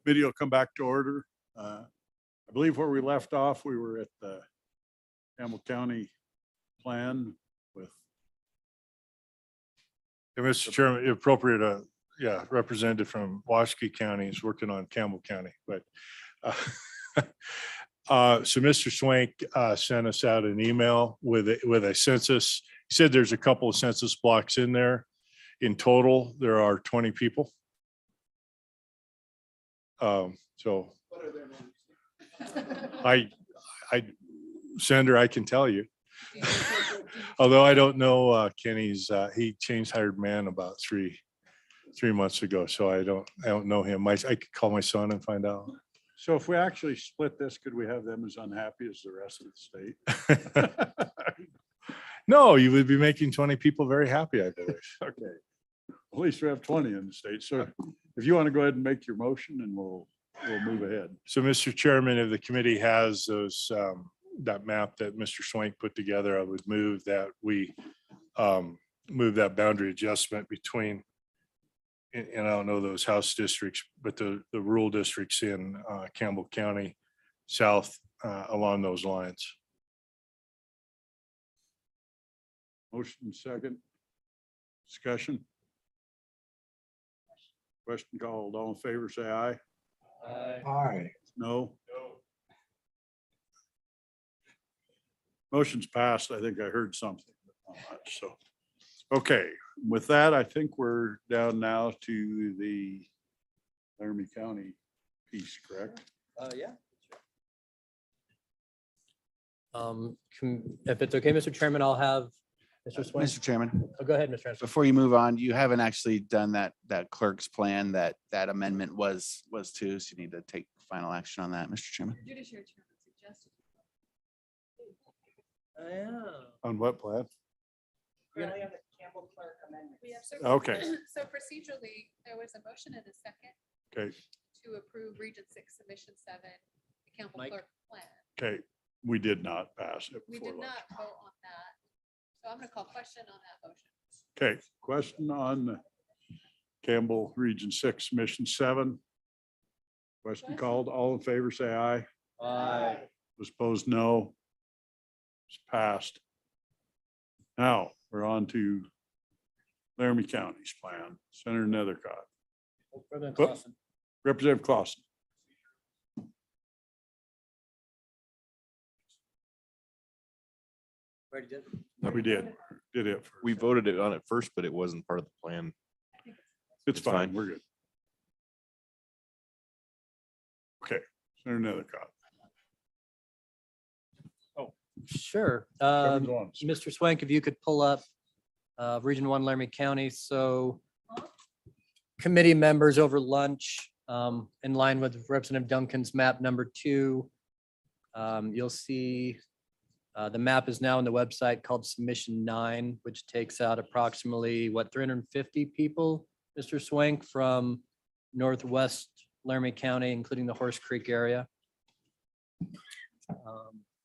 Video come back to order. I believe where we left off, we were at the Campbell County plan with. Mr. Chairman, if appropriate, yeah, representative from Washakie County is working on Campbell County, but so Mr. Swank sent us out an email with a census. He said there's a couple of census blocks in there. In total, there are 20 people. So Senator, I can tell you. Although I don't know Kenny's, he changed hired man about three months ago, so I don't know him. I could call my son and find out. So if we actually split this, could we have them as unhappy as the rest of the state? No, you would be making 20 people very happy, I believe. Okay. At least we have 20 in the state. So if you want to go ahead and make your motion and we'll move ahead. So Mr. Chairman, if the committee has those, that map that Mr. Swank put together, I would move that we move that boundary adjustment between, and I don't know those house districts, but the rural districts in Campbell County south along those lines. Motion second. Discussion. Question called. All in favor, say aye. Aye. No. Motion's passed. I think I heard something. But not much, so, okay, with that, I think we're down now to the Laramie County piece, correct? Yeah. If it's okay, Mr. Chairman, I'll have Mr. Swain. Mr. Chairman, Oh, go ahead, Mr. Ansel. before you move on, you haven't actually done that clerk's plan that amendment was to, so you need to take final action on that, Mr. Chairman. Judiciary chairman suggested. On what plan? We only have the Campbell clerk amendment. Okay. So procedurally, there was a motion and a second Okay, to approve Region 6 Submission 7, the Campbell Mike? clerk plan. okay, we did not pass it. We before did lunch. not vote on that. So I'm going to call question on that motion. Okay, question on the Campbell Region 6 Mission 7. Question called. All in favor, say aye. Aye. Was opposed, no. It's passed. Now, we're on to Laramie County's plan. Senator Nethercott. President Whoop. Clausen. Representative Clausen. Already did. We did it. first. We voted it on it first, but it wasn't part of the plan. It's it's fine. fine. We're good. Okay, Senator Nethercott. Sure. Kevin's on. Mr. Swank, if you could pull up Region 1 Laramie County. So committee members over lunch, in line with Representative Duncan's map number 2, you'll see the map is now on the website called Submission 9, which takes out approximately, 350 people, Mr. Swank, from northwest Laramie County, including the Horse Creek area.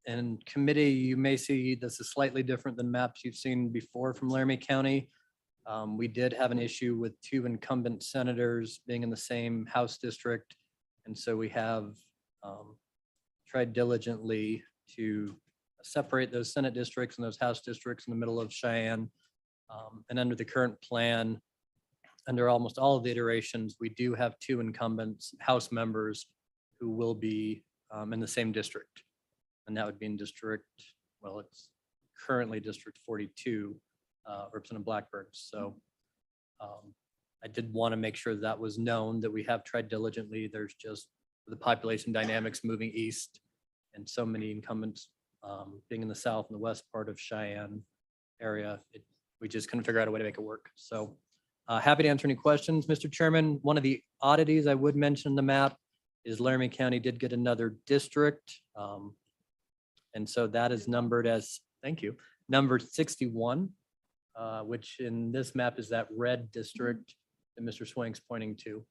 And committee, you may see this is slightly different than maps you've seen before from Laramie County. We did have an issue with 2 incumbent senators being in the same House district. And so we have tried diligently to separate those Senate districts and those House districts in the middle of Cheyenne. And under the current plan, under almost all of the iterations, we do have 2 incumbents, House members, who will be in the same district. And that would be in district, well, it's currently District 42, Representative Blackburn. So I did want to make sure that was known, that we have tried diligently. There's just the population dynamics moving east and so many incumbents being in the south and the west part of Cheyenne area. We just couldn't figure out a way to make it work. So happy to answer any questions, Mr. Chairman. One of the oddities I would mention in the map is Laramie County did get another district. And so that is numbered as, thank you, number 61, which in this map is that red district that Mr. Swank's pointing to.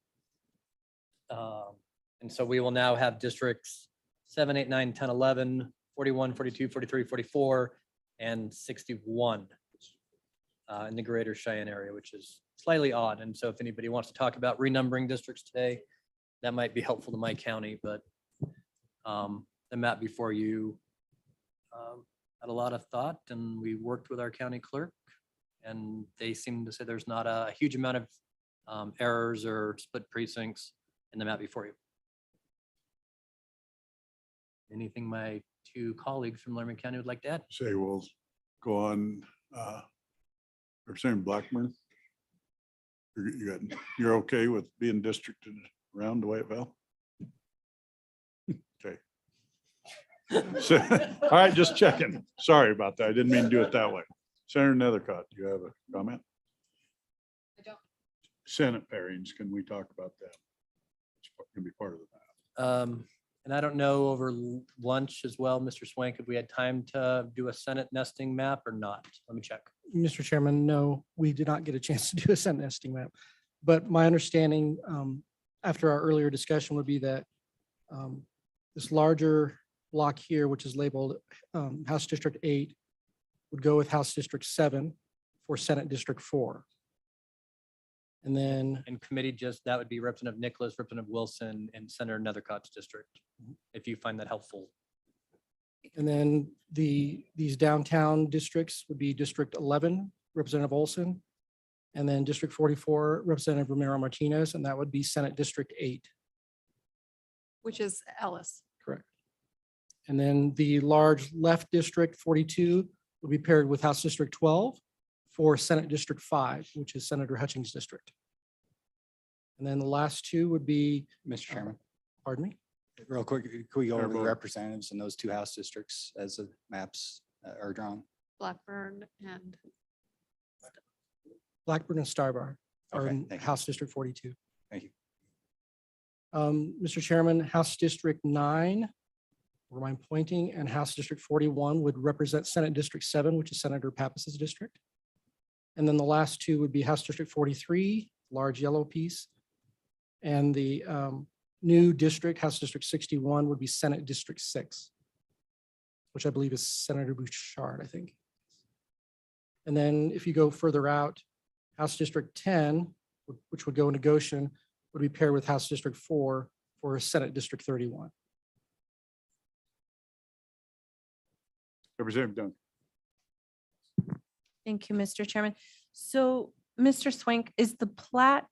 And so we will now have districts 7, 8, 9, 10, 11, 41, 42, 43, 44, and 61 in the greater Cheyenne area, which is slightly odd. And so if anybody wants to talk about renumbering districts today, that might be helpful to my county, but the map before you had a lot of thought, and we worked with our county clerk, and they seem to say there's not a huge amount of errors or split precincts in the map before you. Anything my two colleagues from Laramie County would like to add? Say we'll go on, Representative Blackburn. You're okay with being districted around the way it fell? Okay. So, all right, just checking. Sorry about that. I didn't mean to do it that way. Senator Nethercott, do you have a comment? I don't. Senate pairings, can we talk about that? It's gonna be part of the map. And I don't know over lunch as well, Mr. Swank, if we had time to do a Senate nesting map or not. Let me check. Mr. Chairman, no, we did not get a chance to do a Senate nesting map. But my understanding, after our earlier discussion, would be that this larger block here, which is labeled House District 8, would go with House District 7 for Senate District 4. And then, And committee, just, that would be Representative Nicholas, Representative Wilson, and Senator Nethercott's district, if you find that helpful. these downtown districts would be District 11, Representative Olson, and then District 44, Representative Romero Martinez, and that would be Senate District 8. Which is Ellis. Correct. And then the large left district 42 will be paired with House District 12 for Senate District 5, which is Senator Hutchings' district. And then the last two would be, Mr. Chairman, pardon me, real quick, could we go Sure, over the Bo. representatives in those two House districts as the maps are drawn? Blackburn and Blackburn and Starbar are Okay, in thank you. House District 42. Thank you. Mr. Chairman, House District 9, where I'm pointing, and House District 41 would represent Senate District 7, which is Senator Pappas's district. And then the last two would be House District 43, large yellow piece. And the new district, House District 61, would be Senate District 6, which I believe is Senator Bouchard, I think. And then if you go further out, House District 10, which would go into Goshen, would be paired with House District 4 for Senate District 31. Representative Duncan. Thank you, Mr. Chairman. So, Mr. Swank, is the Platte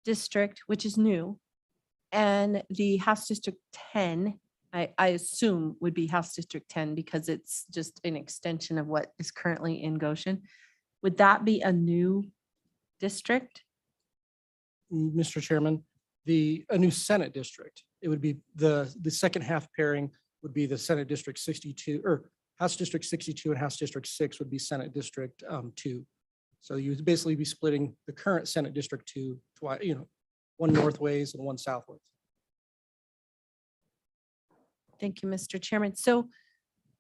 district, which is new, and the House District 10, I assume would be House District 10 because it's just an extension of what is currently in Goshen. Would that be a new district? Mr. Chairman, a new Senate district, it would be the second half pairing would be the Senate District 62, or House District 62 and House District 6 would be Senate District 2. So you would basically be splitting the current Senate District 2, one northways and one southways. Thank you, Mr. Chairman. So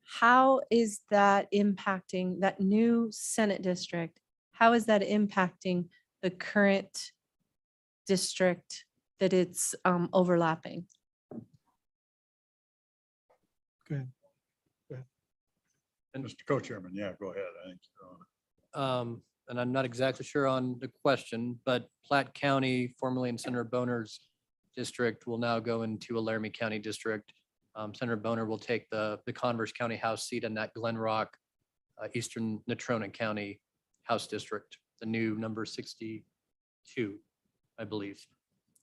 how is that impacting that new Senate district? How is that impacting the current district that it's overlapping? Mr. Co-Chairman, yeah, go ahead. I think you're on it. And I'm not exactly sure on the question, but Platte County, formerly in Senator Boner's district, will now go into a Laramie County district. Senator Boner will take the Converse County House seat in that Glen Rock, Eastern Natrona County House District, the new number 62, I believe.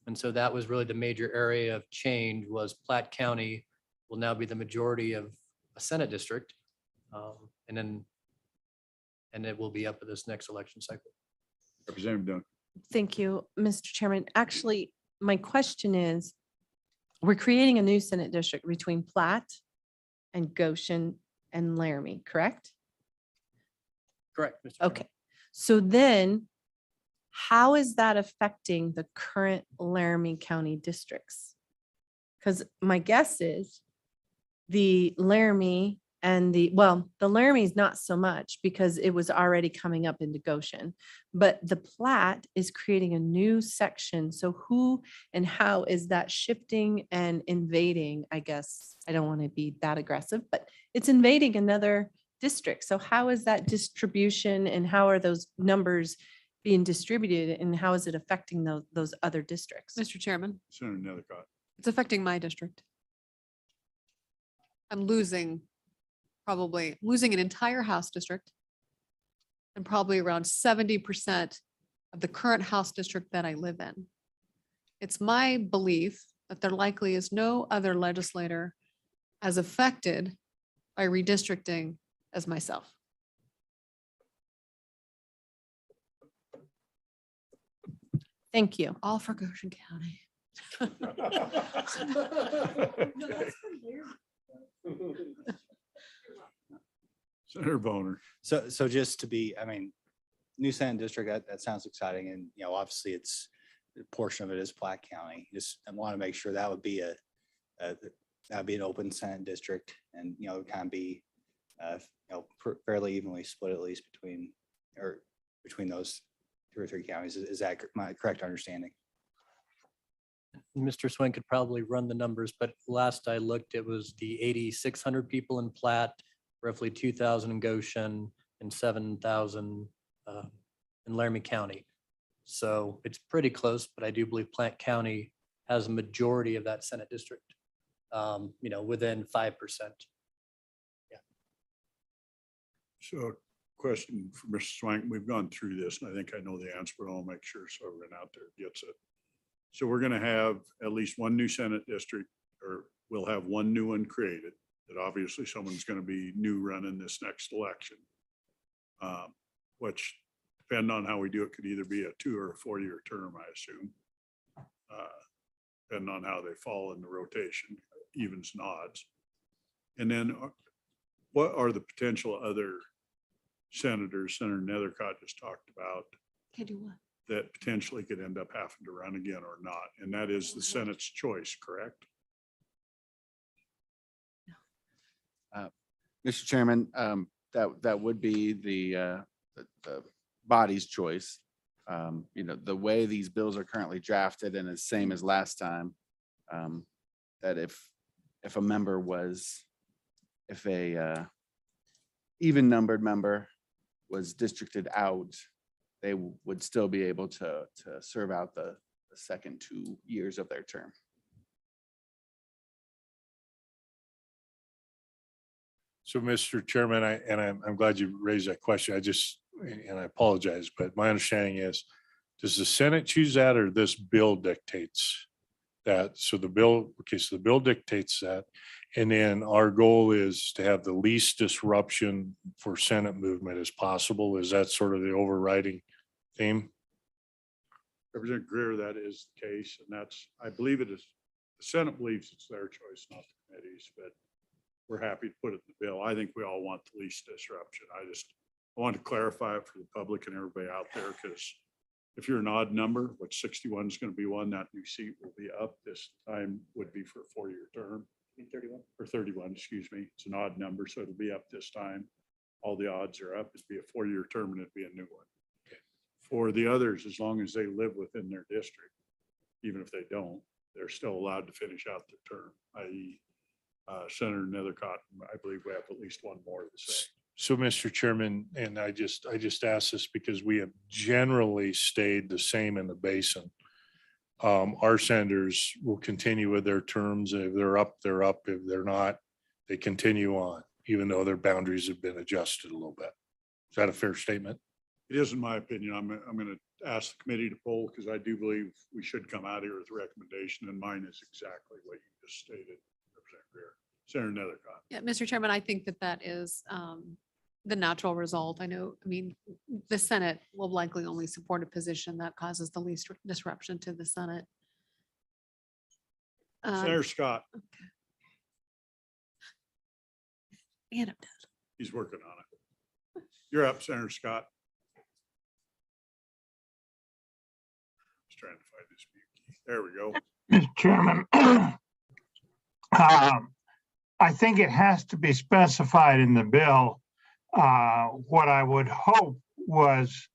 And so that was really the major area of change, was Platte County will now be the majority of a Senate district. And it will be up at this next election cycle. Representative Duncan. Thank you, Mr. Chairman. Actually, my question is, we're creating a new Senate district between Platte and Goshen and Laramie, correct? Correct. Mr. Chairman. Okay, so then how is that affecting the current Laramie County districts? Because my guess is the Laramie and the Laramie is not so much because it was already coming up into Goshen, but the Platte is creating a new section. So who and how is that shifting and invading? I guess I don't want to be that aggressive, but it's invading another district. So how is that distribution and how are those numbers being distributed and how is it affecting those other districts? Mr. Chairman, Senator Nethercott. it's affecting my district. I'm losing an entire House district and probably around 70% of the current House district that I live in. It's my belief that there likely is no other legislator as affected by redistricting as myself. Thank you. All for Goshen County. Senator Boner. So just to be, I mean, new Senate district, that sounds exciting. And, you know, obviously it's, a portion of it is Platte County. Just, I want to make sure that would be that'd be an open Senate district and, you know, it would kind of be, you know, fairly evenly split at least between those 2 or 3 counties. Is that my correct understanding? Mr. Swain could probably run the numbers, but last I looked, it was the 8,600 people in Platte, roughly 2,000 in Goshen, and 7,000 in Laramie County. So it's pretty close, but I do believe Platte County has a majority of that Senate district, you know, within 5%. So question for Mr. Swank. We've gone through this and I think I know the answer, but I'll make sure so everyone out there gets it. So we're going to have at least one new Senate district, or we'll have one new one created, that obviously someone's going to be new running this next election. Which depending on how we do it, could either be a 2 or a 4-year term, I assume. Depending on how they fall in the rotation, evens and odds. And then what are the potential other senators Senator Nethercott just talked about Can do what? that potentially could end up having to run again or not? And that is the Senate's choice, correct? Mr. Chairman, that would be the body's choice. You know, the way these bills are currently drafted and the same as last time, that if a member was, if a even numbered member was districted out, they would still be able to serve out the second 2 years of their term. So, Mr. Chairman, I'm glad you raised that question. And I apologize, but my understanding is, does the Senate choose that or this bill dictates that? So the bill dictates that. And then our goal is to have the least disruption for Senate movement as possible. Is that sort of the overriding theme? Representative Greer, that is the case. And that's, I believe it is, the Senate believes it's their choice, not the committee's, but we're happy to put it in the bill. I think we all want the least disruption. I want to clarify it for the public and everybody out there, because if you're an odd number, which 61 is going to be one, that new seat will be up. This time would be for a 4-year term. 31 or 31, excuse me. It's an odd number, so it'll be up this time. All the odds are up. It'd be a 4-year term and it'd be a new one. Okay. For the others, as long as they live within their district, even if they don't, they're still allowed to finish out their term, i.e. Senator Nethercott, I believe we have at least one more of the same. So, Mr. Chairman, and I just asked this because we have generally stayed the same in the basin. Our senators will continue with their terms. If they're up, they're up. If they're not, they continue on, even though their boundaries have been adjusted a little bit. Is that a fair statement? It is, in my opinion. I'm going to ask the committee to poll, because I do believe we should come out here with a recommendation, and mine is exactly what you just stated, Representative Greer. Senator Nethercott. Yeah, Mr. Chairman, I think that is the natural result. I mean, the Senate will likely only support a position that causes the least disruption to the Senate. Senator Scott. And I'm dead. He's working on it. You're up, Senator Scott. Just trying to find this mute key. There we go. Mr. Chairman, I think it has to be specified in the bill. What I would hope was,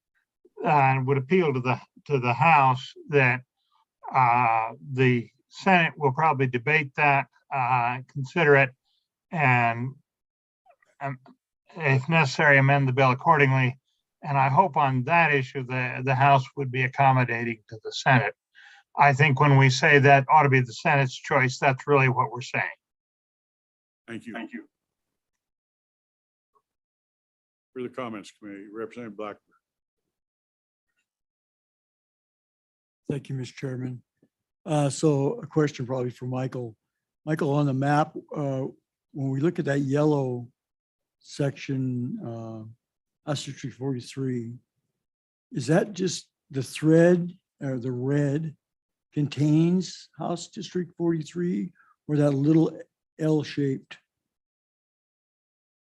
and would appeal to the House, that the Senate will probably debate that, consider it, and if necessary, amend the bill accordingly, And I hope on that issue, the House would be accommodating to the Senate. I think when we say that ought to be the Senate's choice, that's really what we're saying. Thank you. Thank you. Further comments, committee, Representative Blackburn. Thank you, Mr. Chairman. So a question probably for Michael. Michael, on the map, when we look at that yellow section, House District 43, is that just the thread or the red contains House District 43, or that little L-shaped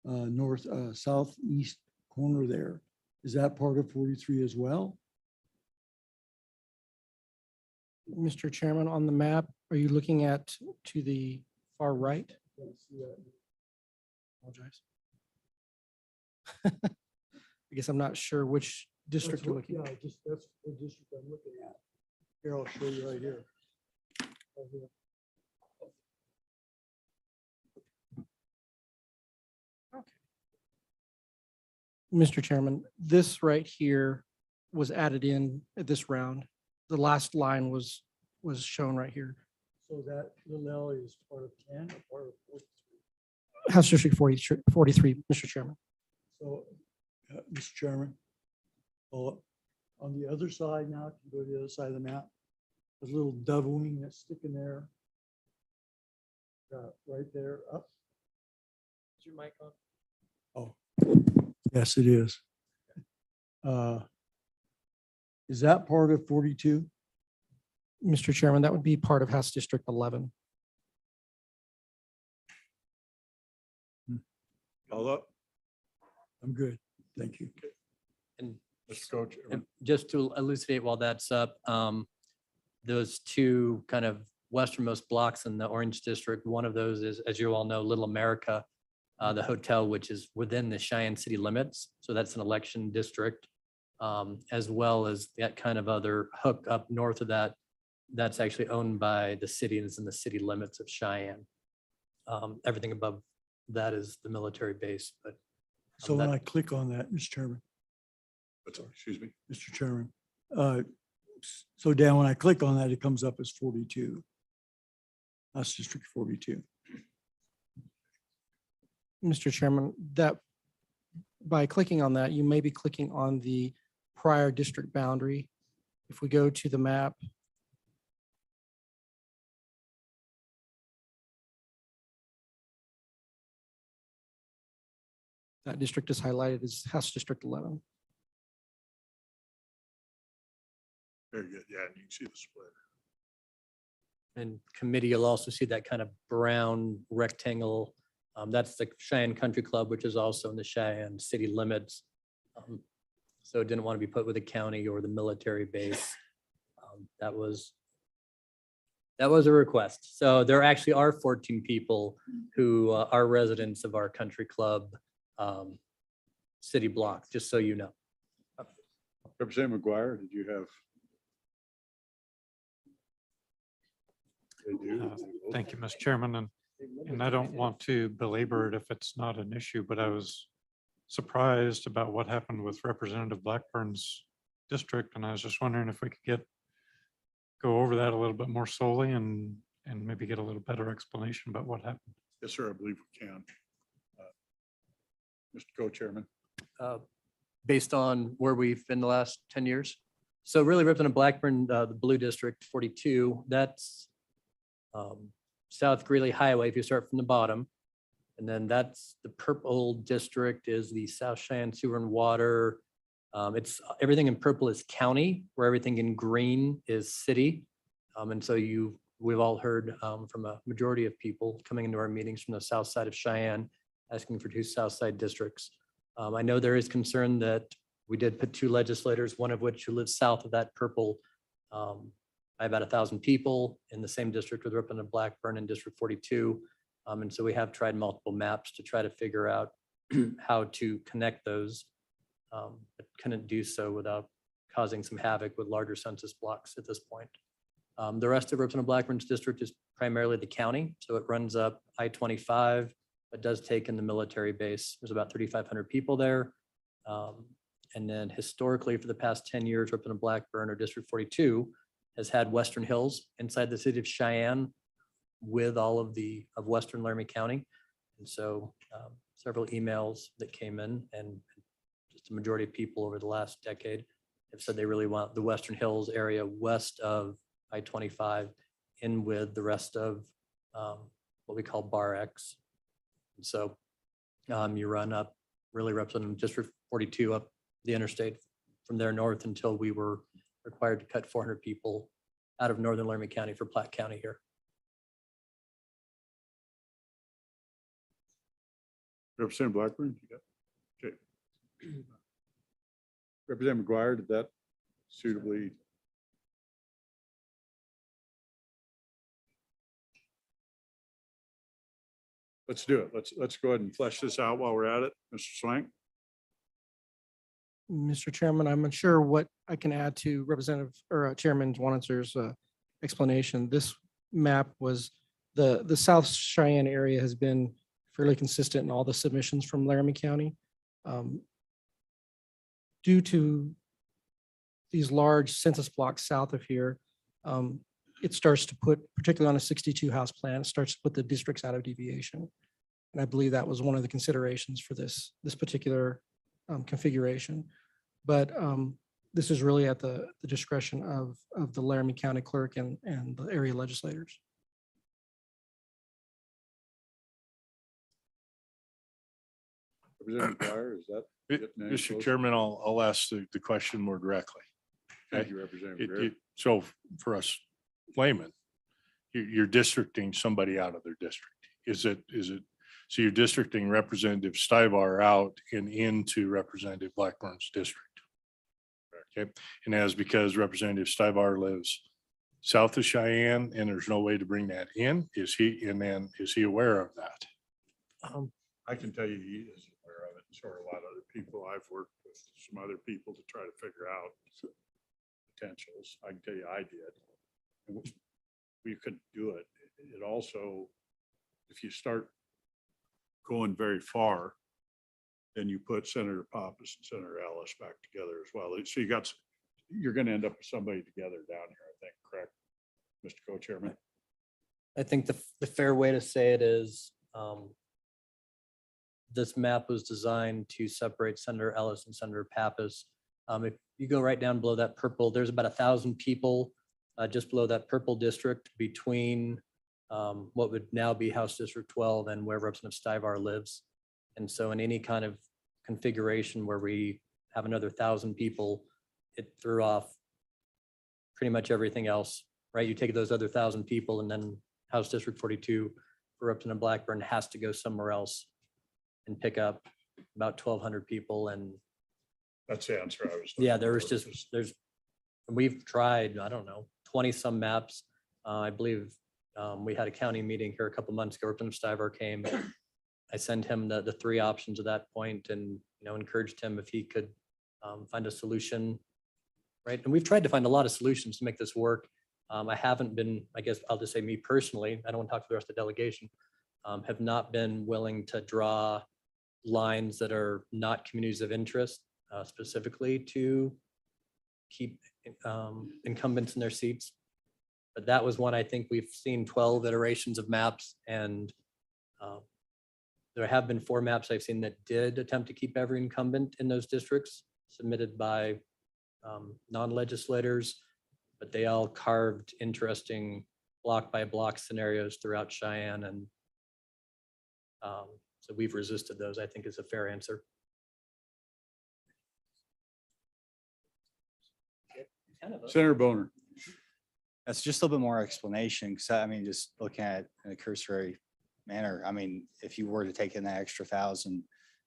north, southeast corner there? Is that part of 43 as well? Mr. Chairman, on the map, are you looking at to the far right? Apologize. I guess I'm not sure which district you're looking at. Just that's the district I'm looking at. Here, I'll show you right here. Right here. Mr. Chairman, this right here was added in at this round. The last line was shown right here. So that little L is part of 10 or part of 43? House District 43, Mr. Chairman. So, Mr. Chairman, well, on the other side now, if you go to the other side of the map, there's a little dove wing that's sticking there. Right there, up. Is your mic on? Oh, yes, it is. Is that part of 42? Mr. Chairman, that would be part of House District 11. All up. I'm good. Thank you. And Mr. Coach. and just to elucidate while that's up, those two kind of westernmost blocks in the Orange District, one of those is, as you all know, Little America, the hotel, which is within the Cheyenne city limits. So that's an election district, as well as that kind of other hook up north of that. That's actually owned by the city and is in the city limits of Cheyenne. Everything above that is the military base, but So when that- I click on that, Mr. Chairman, Excuse me. Mr. Chairman, so Dan, when I click on that, it comes up as 42. That's District 42. Mr. Chairman, that by clicking on that, you may be clicking on the prior district boundary. If we go to the map, that district is highlighted as House District 11. Very good. Yeah, and you can see the split. And committee, you'll also see that kind of brown rectangle. That's the Cheyenne Country Club, which is also in the Cheyenne city limits. So it didn't want to be put with the county or the military base. That was a request. So there actually are 14 people who are residents of our country club city block, just so you know. Representative McGuire, did you have? They do. Thank you, Mr. Chairman, and I don't want to belabor it if it's not an issue, but I was surprised about what happened with Representative Blackburn's district, and I was just wondering if we could go over that a little bit more solely and maybe get a little better explanation about what happened. Yes, sir, I believe we can. Mr. Co-Chairman. Based on where we've been the last 10 years. So really Representative Blackburn, the blue district 42, that's South Greeley Highway if you start from the bottom. And then that's the purple district is the South Cheyenne Sewer and Water. It's everything in purple is county, where everything in green is city. And so we've all heard from a majority of people coming into our meetings from the south side of Cheyenne, asking for two south side districts. I know there is concern that we did put two legislators, one of which who lives south of that purple by about 1,000 people in the same district with Representative Blackburn in District 42. And so we have tried multiple maps to try to figure out how to connect those, but couldn't do so without causing some havoc with larger census blocks at this point. The rest of Representative Blackburn's district is primarily the county. So it runs up I-25, but does take in the military base. There's about 3,500 people there. And then historically, for the past 10 years, Representative Blackburn or District 42 has had Western Hills inside the city of Cheyenne with all of Western Laramie County. And so several emails that came in, and just a majority of people over the last decade have said they really want the Western Hills area west of I-25 in with the rest of what we call Bar X. And so you run up, really representing District 42 up the interstate from there north until we were required to cut 400 people out of northern Laramie County for Platte County here. Representative Blackburn, you got, okay. Representative McGuire, did that suitably? Let's do it. Let's go ahead and flesh this out while we're at it. Mr. Swank? Mr. Chairman, I'm unsure what I can add to Representative or Chairman Wannitzer's explanation. This map was, the South Cheyenne area has been fairly consistent in all the submissions from Laramie County. Due to these large census blocks south of here, it starts to put, particularly on a 62 house plan, it starts to put the districts out of deviation. And I believe that was one of the considerations for this particular configuration. But this is really at the discretion of the Laramie County clerk and the area legislators. Representative McGuire, is that? getting any Mr. closer? Chairman, I'll ask the question more directly. Thank you, Representative It- Greer. it- So for us laymen, you're districting somebody out of their district. Is it, so you're districting Representative Stivar out and into Representative Blackburn's district? Okay, and as because Representative Stivar lives south of Cheyenne and there's no way to bring that in, is he aware of that? I can tell you he is aware of it, and so are a lot of other people. I've worked with some other people to try to figure out potentials. I can tell you I did. And we couldn't do it. It also, if you start going very far, then you put Senator Pappas and Senator Ellis back together as well. So you're going to end up with somebody together down here, I think, correct, Mr. Co-Chairman? I think the fair way to say it is this map was designed to separate Senator Ellis and Senator Pappas. If you go right down below that purple, there's about 1,000 people just below that purple district between what would now be House District 12 and where Representative Stivar lives. And so in any kind of configuration where we have another 1,000 people, it threw off pretty much everything else, right? You take those other 1,000 people and then House District 42 for Representative Blackburn has to go somewhere else and pick up about 1,200 people. And That's the answer I was. yeah, looking there was for. just, we've tried, I don't know, 20 some maps. I believe we had a county meeting here a couple months ago. Representative Stivar came. I sent him the three options at that point and, encouraged him if he could find a solution. Right. And we've tried to find a lot of solutions to make this work. I haven't been, I guess I'll just say me personally, I don't want to talk to the rest of the delegation, have not been willing to draw lines that are not communities of interest specifically to keep incumbents in their seats. But that was one, I think we've seen 12 iterations of maps, and there have been 4 maps I've seen that did attempt to keep every incumbent in those districts submitted by non-legislators, but they all carved interesting block by block scenarios throughout Cheyenne. And so we've resisted those, I think is a fair answer. Senator Boner. That's just a little bit more explanation, because I mean, just looking at it in a cursory manner, I mean, if you were to take in that extra 1,000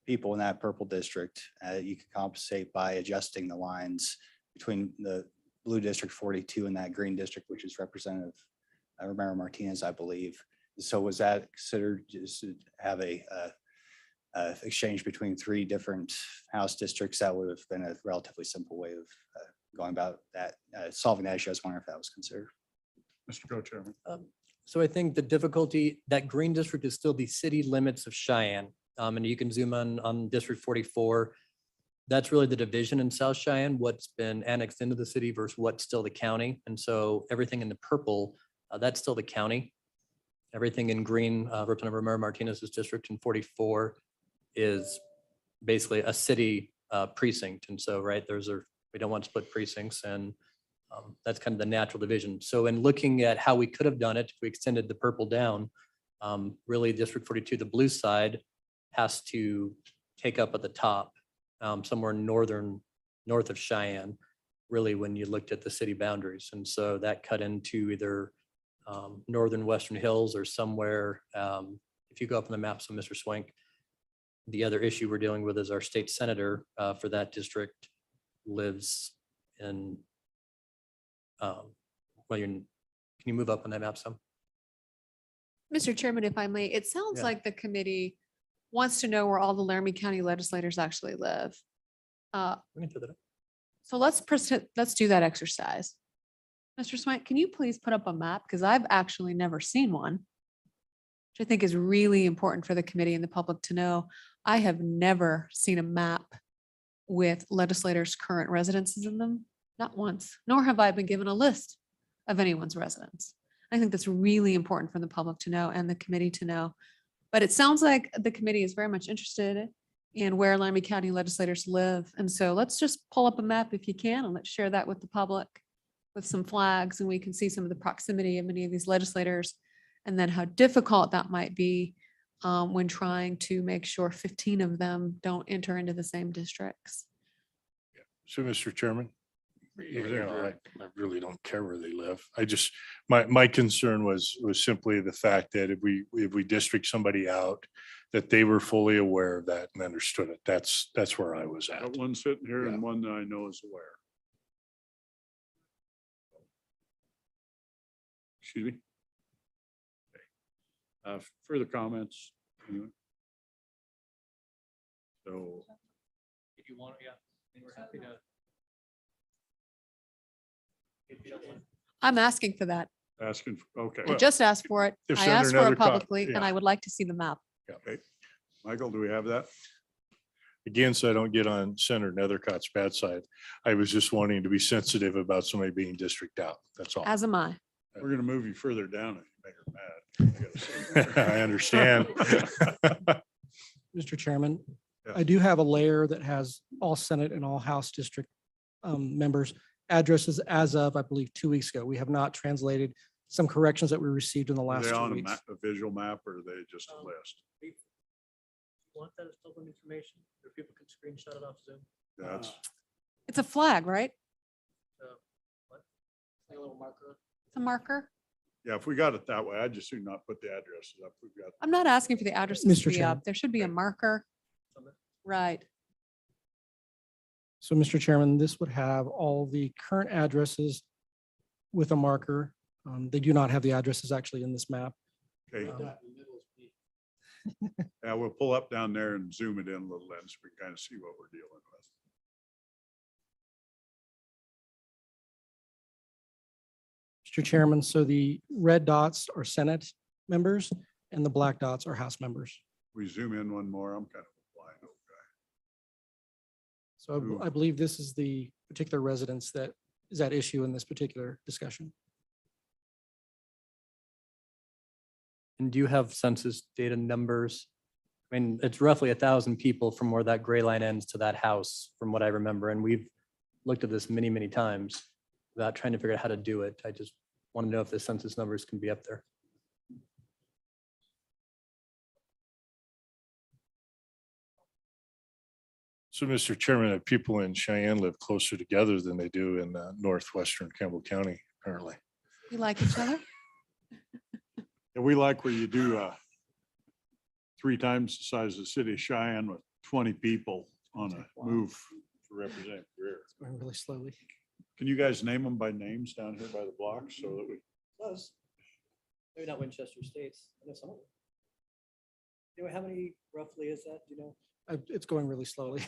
people in that purple district, you could compensate by adjusting the lines between the blue district 42 and that green district, which is Representative Romero Martinez, I believe. So was that considered just to have a exchange between 3 different House districts? That would have been a relatively simple way of going about that, solving that issue. I was wondering if that was considered. Mr. Co-Chairman. So I think the difficulty, that green district is still the city limits of Cheyenne. And you can zoom on District 44. That's really the division in South Cheyenne, what's been annexed into the city versus what's still the county. And so everything in the purple, that's still the county. Everything in green, Representative Romero Martinez's district in 44 is basically a city precinct. And so, right, we don't want split precincts, and that's kind of the natural division. So in looking at how we could have done it, if we extended the purple down, really District 42, the blue side has to take up at the top, somewhere north of Cheyenne, really when you looked at the city boundaries. And so that cut into either northern Western Hills or somewhere, if you go up on the map, so Mr. Swank, the other issue we're dealing with is our state senator for that district lives in, can you move up on that map some? Mr. Chairman, if I may, it sounds Yeah. like the committee wants to know where all the Laramie County legislators actually live. We can throw that up. So let's do that exercise. Mr. Swank, can you please put up a map? Because I've actually never seen one, which I think is really important for the committee and the public to know. I have never seen a map with legislators' current residences in them, not once, nor have I been given a list of anyone's residence. I think that's really important for the public to know and the committee to know. But it sounds like the committee is very much interested in where Laramie County legislators live. And so let's just pull up a map if you can, and let's share that with the public with some flags, and we can see some of the proximity of many of these legislators, and then how difficult that might be when trying to make sure 15 of them don't enter into the same districts. So, Mr. Chairman, I really don't care where they live. My concern was simply the fact that if we district somebody out, that they were fully aware of that and understood it. That's where I was at. Got one sitting here Yeah. and one that I know is aware. Excuse me. Okay. Further comments? Anyone? So If you want, yeah, we're happy to. I'm asking for that. asking, okay. I just asked for it. if I Senator asked for it Nethercott- publicly, and yeah. I would like to see the map. Okay. Michael, do we have that? Again, so I don't get on Senator Nethercott's bad side, I was just wanting to be sensitive about somebody being district out. That's all. As am I. We're gonna move you further down if you make her mad. I gotta say. I understand. Mr. Chairman, Yeah. I do have a layer that has all Senate and all House district members' addresses as of, I believe, 2 weeks ago. We have not translated some corrections that we received in the Are last they 2 on a weeks. map, a visual map, or are they just a list? Want that as public information, or people can screenshot it off Zoom? That's, It's a flag, right? A little marker. It's a marker. yeah, if we got it that way, I'd just soon not put the addresses up. We've got, I'm not asking for the addresses Mr. to be Chairman. up. There should be a marker. Right. So, Mr. Chairman, this would have all the current addresses with a marker. They do not have the addresses actually in this map. okay. Yeah, we'll pull up down there and zoom it in a little then so we can kind of see what we're dealing with. Mr. Chairman, so the red dots are Senate members and the black dots are House members. We zoom in one more, I'm kind of a blind old guy. So I believe this is the particular residence that is at issue in this particular discussion. And do you have census data numbers? I mean, it's roughly 1,000 people from where that gray line ends to that house, from what I remember. And we've looked at this many, many times without trying to figure out how to do it. I just want to know if the census numbers can be up there. So, Mr. Chairman, if people in Cheyenne live closer together than they do in northwestern Campbell County, apparently. We like each other. And we like where you do 3 times the size of the city of Cheyenne with 20 people on a move for Representative Greer. It's going really slowly. Can you guys name them by names down here by the block so that we, Close. Maybe not Winchester States. I know some of them. Anyway, how many roughly is that? Do you know? It's going really slowly.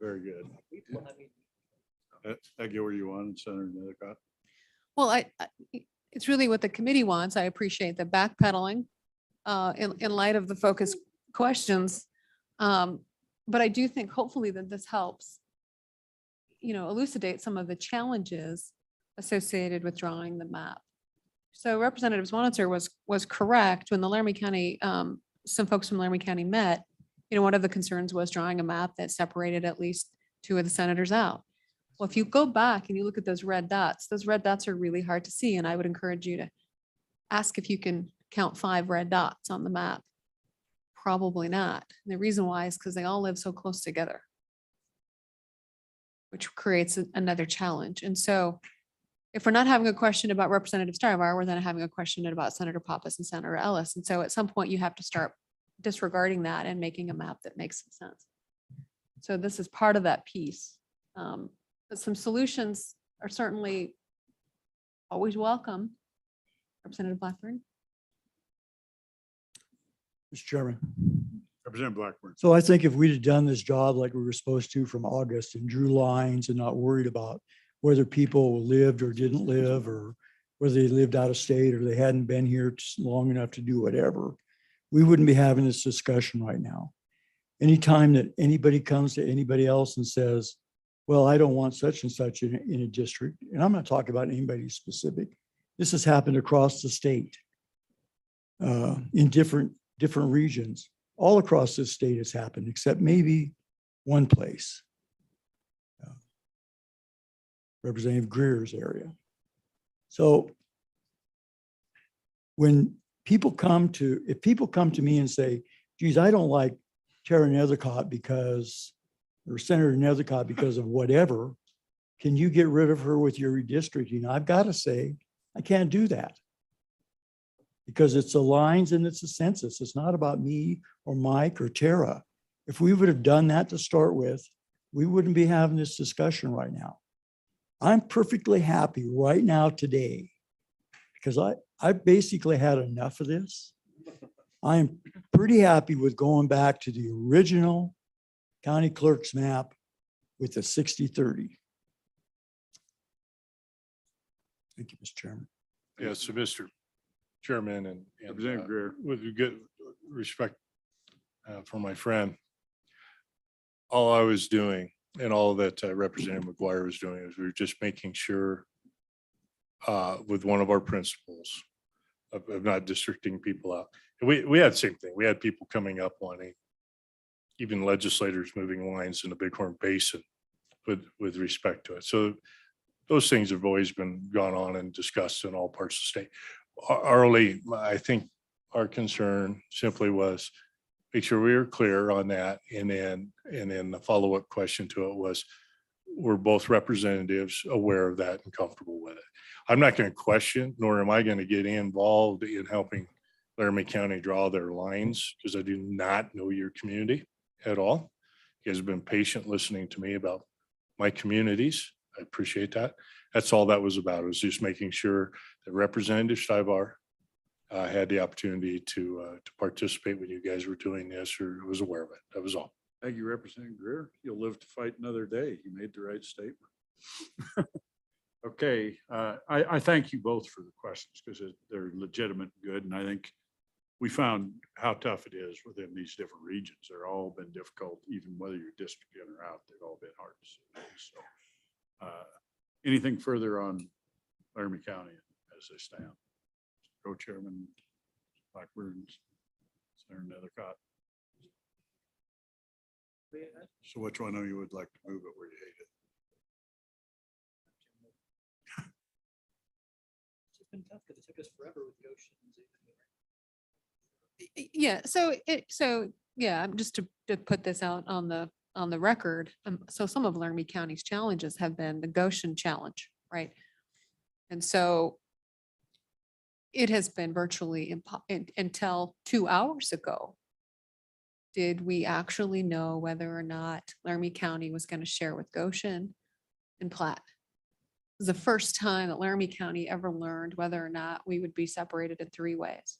very good. I get where you wanted, Senator Nethercott. Well, it's really what the committee wants. I appreciate the backpedaling in light of the focus questions. But I do think hopefully that this helps, elucidate some of the challenges associated with drawing the map. So Representative Swanitzer was correct when the Laramie County, some folks from Laramie County met. One of the concerns was drawing a map that separated at least two of the senators out. Well, if you go back and you look at those red dots are really hard to see. And I would encourage you to ask if you can count 5 red dots on the map. Probably not. And the reason why is because they all live so close together, which creates another challenge. And so if we're not having a question about Representative Stuyvesant, we're then having a question about Senator Pappas and Senator Ellis. And so at some point you have to start disregarding that and making a map that makes some sense. So this is part of that piece. But some solutions are certainly always welcome. Representative Blackburn. Mr. Chairman. Representative Blackburn. So I think if we'd have done this job like we were supposed to from August and drew lines and not worried about whether people lived or didn't live, or whether they lived out of state or they hadn't been here long enough to do whatever, we wouldn't be having this discussion right now. Anytime that anybody comes to anybody else and says, well, I don't want such and such in a district, and I'm not talking about anybody specific. This has happened across the state in different regions. All across this state has happened, except maybe one place. Representative Greer's area. So when people come to, if people come to me and say, geez, I don't like Tara Nethercott because, or Senator Nethercott because of whatever, can you get rid of her with your redistricting? I've got to say, I can't do that. Because it's the lines and it's the census. It's not about me or Mike or Tara. If we would have done that to start with, we wouldn't be having this discussion right now. I'm perfectly happy right now today because I basically had enough of this. I'm pretty happy with going back to the original county clerk's map with the 60-30. Thank you, Mr. Chairman. Yeah, so Mr. Chairman and Representative Greer. with good respect for my friend, all I was doing and all that Representative McGuire was doing is we were just making sure with one of our principles of not districting people out. And we had the same thing. We had people coming up wanting, even legislators moving lines in the Bighorn Basin with respect to it. So those things have always been gone on and discussed in all parts of the state. I think our concern simply was make sure we were clear on that. And then the follow-up question to it was, were both representatives aware of that and comfortable with it? I'm not going to question, nor am I going to get involved in helping Laramie County draw their lines because I do not know your community at all. You guys have been patient listening to me about my communities. I appreciate that. That's all that was about. It was just making sure that Representative Stuyvesant had the opportunity to participate when you guys were doing this or was aware of it. That was all. Thank you, Representative Greer. You'll live to fight another day. You made the right statement. Okay, I thank you both for the questions because they're legitimate and good. And I think we found how tough it is within these different regions. They're all been difficult, even whether you're district in or out, they've all been hard to see. So anything further on Laramie County as they stand? Co-chairman Blackburn, Senator Nethercott. So which one of you would like to move it where you hate it? It's been tough because it took us forever with Goshen. Yeah, yeah, just to put this out on the record. So some of Laramie County's challenges have been the Goshen challenge, right? And so it has been virtually until 2 hours ago. Did we actually know whether or not Laramie County was going to share with Goshen and Platte? It was the first time that Laramie County ever learned whether or not we would be separated in 3 ways.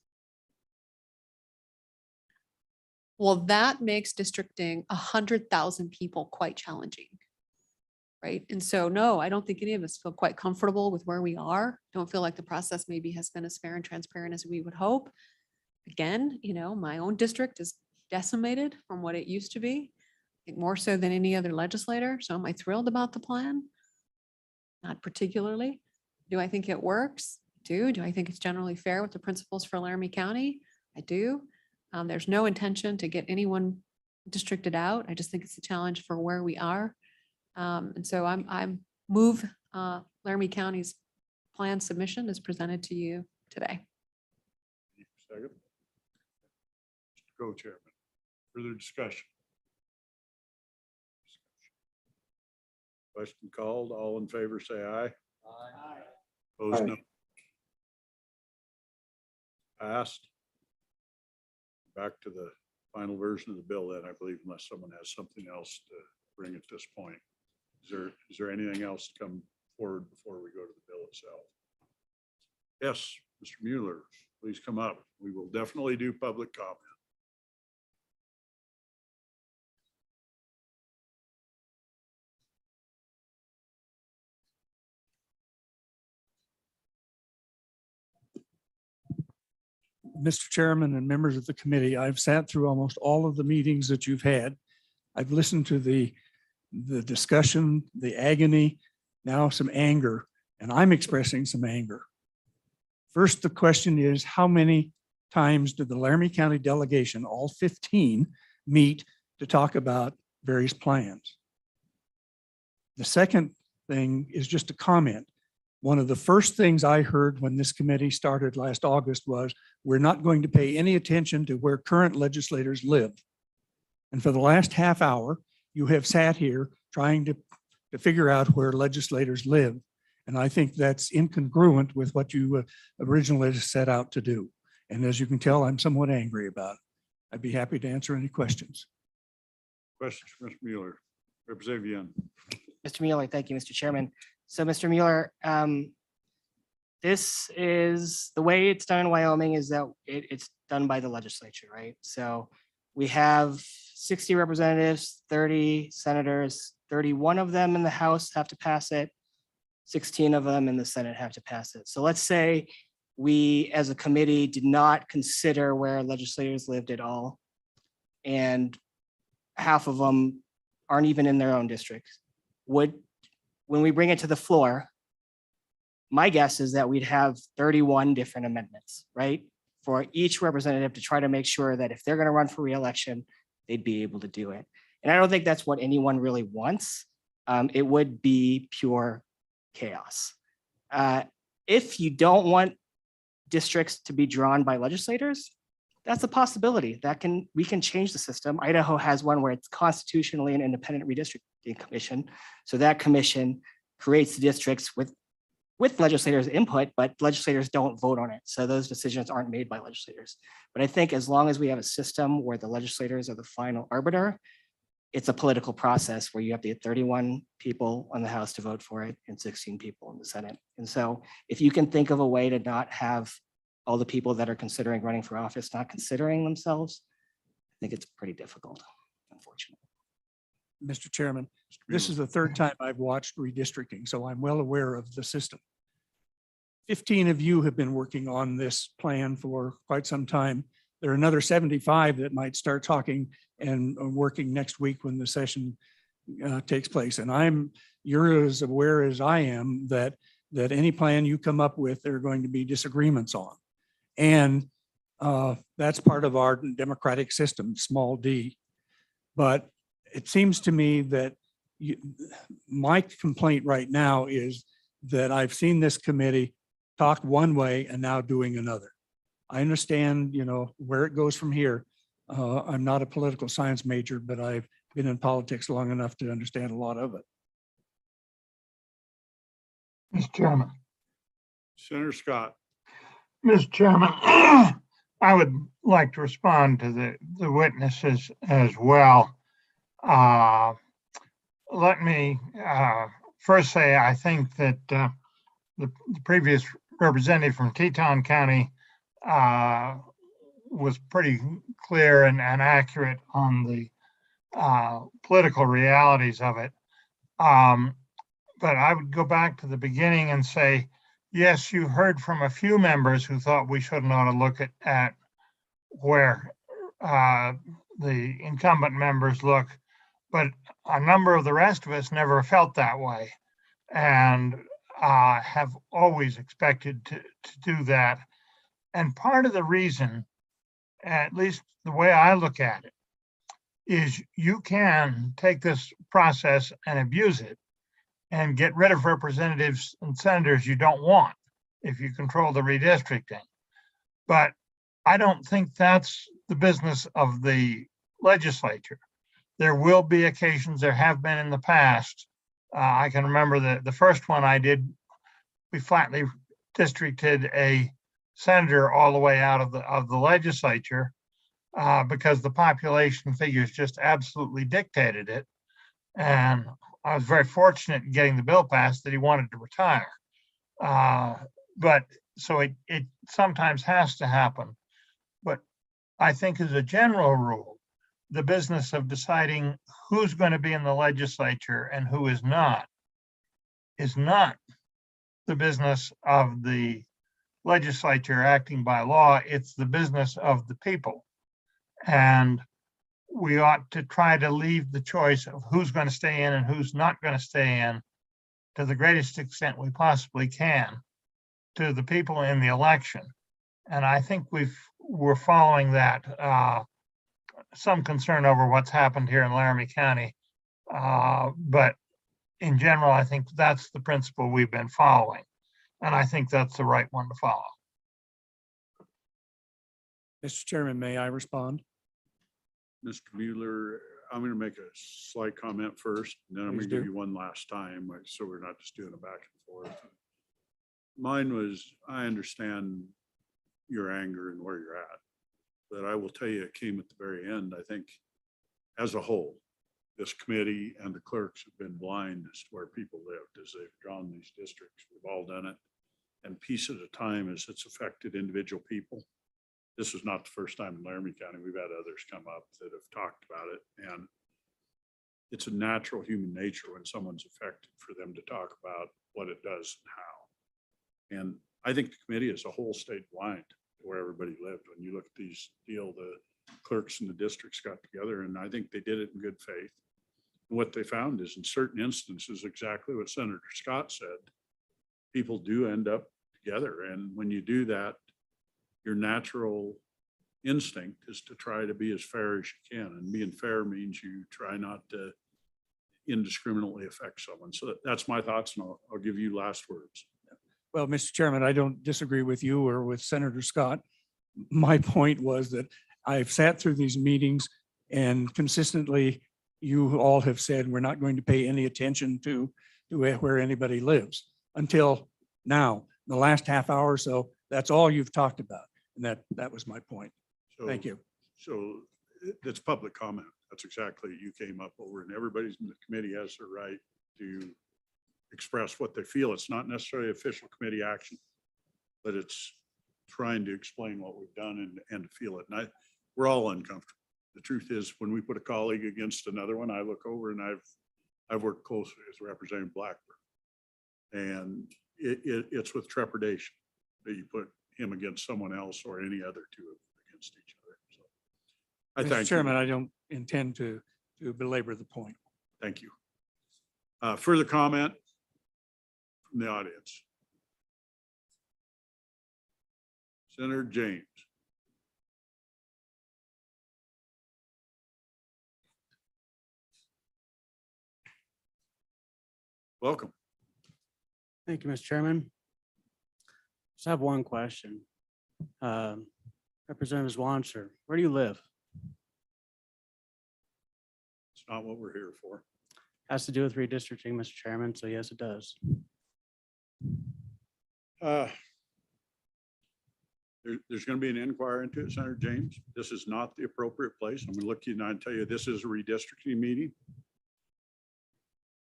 Well, that makes districting 100,000 people quite challenging, right? And so, no, I don't think any of us feel quite comfortable with where we are. Don't feel like the process maybe has been as fair and transparent as we would hope. Again, my own district is decimated from what it used to be. I think more so than any other legislator. So am I thrilled about the plan? Not particularly. Do I think it works? Do I think it's generally fair with the principles for Laramie County? I do. There's no intention to get anyone districted out. I just think it's a challenge for where we are. And so I'm move Laramie County's plan submission is presented to you today. Second. Mr. Co-Chairman, further discussion? Question called. All in favor, say aye. Opposed, no. Passed. Back to the final version of the bill then, I believe, unless someone has something else to bring at this point. Is there anything else to come forward before we go to the bill itself? Yes, Mr. Mueller, please come up. We will definitely do public comment. Mr. Chairman and members of the committee, I've sat through almost all of the meetings that you've had. I've listened to the discussion, the agony, now some anger, and I'm expressing some anger. First, the question is, how many times did the Laramie County delegation, all 15, meet to talk about various plans? The second thing is just a comment. One of the first things I heard when this committee started last August was, we're not going to pay any attention to where current legislators live. And for the last half hour, you have sat here trying to figure out where legislators live. And I think that's incongruent with what you originally set out to do. And as you can tell, I'm somewhat angry about it. I'd be happy to answer any questions. Questions for Mr. Mueller? Representative Young. Mr. Mueller, thank you, Mr. Chairman. So, Mr. Mueller, this is, the way it's done in Wyoming is that it's done by the legislature, right? So we have 60 representatives, 30 senators, 31 of them in the House have to pass it, 16 of them in the Senate have to pass it. So let's say we, as a committee, did not consider where legislators lived at all, and half of them aren't even in their own districts. When we bring it to the floor, my guess is that we'd have 31 different amendments, right? For each representative to try to make sure that if they're going to run for reelection, they'd be able to do it. And I don't think that's what anyone really wants. It would be pure chaos. If you don't want districts to be drawn by legislators, that's a possibility. We can change the system. Idaho has one where it's constitutionally an independent redistricting commission. So that commission creates the districts with legislators' input, but legislators don't vote on it. So those decisions aren't made by legislators. But I think as long as we have a system where the legislators are the final arbiter, it's a political process where you have to get 31 people on the House to vote for it and 16 people in the Senate. And so if you can think of a way to not have all the people that are considering running for office not considering themselves, I think it's pretty difficult, unfortunately. Mr. Chairman, this is the third time I've watched redistricting, so I'm well aware of the system. 15 of you have been working on this plan for quite some time. There are another 75 that might start talking and working next week when the session takes place. And you're as aware as I am that any plan you come up with, there are going to be disagreements on. And that's part of our democratic system, small d. But it seems to me that my complaint right now is that I've seen this committee talk one way and now doing another. I understand, where it goes from here. I'm not a political science major, but I've been in politics long enough to understand a lot of it. Mr. Chairman. Senator Scott. Mr. Chairman, I would like to respond to the witnesses as well. Let me first say, I think that the previous representative from Teton County was pretty clear and accurate on the political realities of it. But I would go back to the beginning and say, yes, you heard from a few members who thought we shouldn't ought to look at where the incumbent members look, but a number of the rest of us never felt that way and have always expected to do that. And part of the reason, at least the way I look at it, is you can take this process and abuse it and get rid of representatives and senators you don't want if you control the redistricting. But I don't think that's the business of the legislature. There will be occasions, there have been in the past. I can remember the first one I did, we flatly districted a senator all the way out of the legislature because the population figures just absolutely dictated it. And I was very fortunate in getting the bill passed that he wanted to retire. But so it sometimes has to happen. But I think as a general rule, the business of deciding who's going to be in the legislature and who is not the business of the legislature acting by law. It's the business of the people. And we ought to try to leave the choice of who's going to stay in and who's not going to stay in to the greatest extent we possibly can to the people in the election. And I think we're following that. Some concern over what's happened here in Laramie County. But in general, I think that's the principle we've been following. And I think that's the right one to follow. Mr. Chairman, may I respond? Mr. Mueller, I'm going to make a slight comment first, and then I'm going Please to give do. you one last time, so we're not just doing a back and forth. Mine was, I understand your anger and where you're at, but I will tell you, it came at the very end. I think as a whole, this committee and the clerks have been blind as to where people lived as they've drawn these districts. We've all done it. And piece at a time as it's affected individual people. This is not the first time in Laramie County. We've had others come up that have talked about it. And it's a natural human nature when someone's affected for them to talk about what it does and how. And I think the committee as a whole stayed blind to where everybody lived. When you look at these the clerks and the districts got together, and I think they did it in good faith. And what they found is in certain instances, exactly what Senator Scott said, people do end up together. And when you do that, your natural instinct is to try to be as fair as you can. And being fair means you try not to indiscriminately affect someone. So that's my thoughts, and I'll give you last words. Well, Mr. Chairman, I don't disagree with you or with Senator Scott. My point was that I've sat through these meetings and consistently you all have said we're not going to pay any attention to where anybody lives until now. The last half hour or so, that's all you've talked about. And that was my point. So- Thank you. So that's public comment. That's exactly what you came up over, and everybody's in the committee has the right to express what they feel. It's not necessarily official committee action, but it's trying to explain what we've done and to feel it. And we're all uncomfortable. The truth is, when we put a colleague against another one, I look over and I've worked closely with Representative Blackburn. And it's with trepidation that you put him against someone else or any other two against each other. So I Mr. thank you. Chairman, I don't intend to belabor the point. Thank you. Further comment from the audience? Senator James. Welcome. Thank you, Mr. Chairman. Just have one question. Representative Swanser, where do you live? It's not what we're here for. Has to do with redistricting, Mr. Chairman, so yes, it does. There's going to be an inquiry into it, Senator James. This is not the appropriate place. I'm going to look at you and tell you this is a redistricting meeting.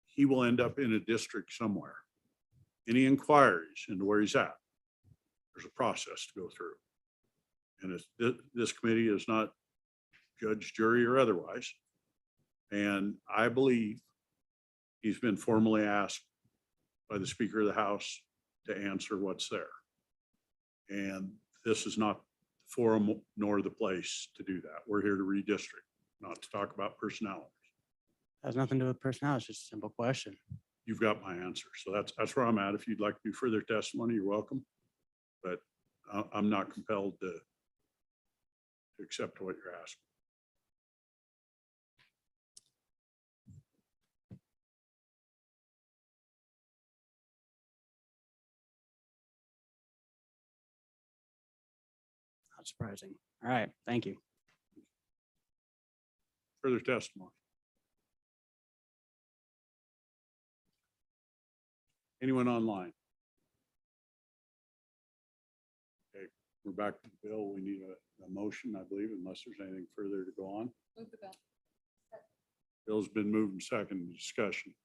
He will end up in a district somewhere. Any inquiries into where he's at, there's a process to go through. And this committee is not judge, jury, or otherwise. And I believe he's been formally asked by the Speaker of the House to answer what's there. And this is not the forum nor the place to do that. We're here to redistrict. not to talk about personalities. Has nothing to do with personnel. It's just a simple question. You've got my answer. So that's where I'm at. If you'd like to do further testimony, you're welcome. But I'm not compelled to accept what you're asking. Not surprising. All right, thank you. Further testimony. Anyone online? Okay, we're back to the bill. We need a motion, I believe, unless there's anything further to go on. Bill's been moved and seconded. Discussion.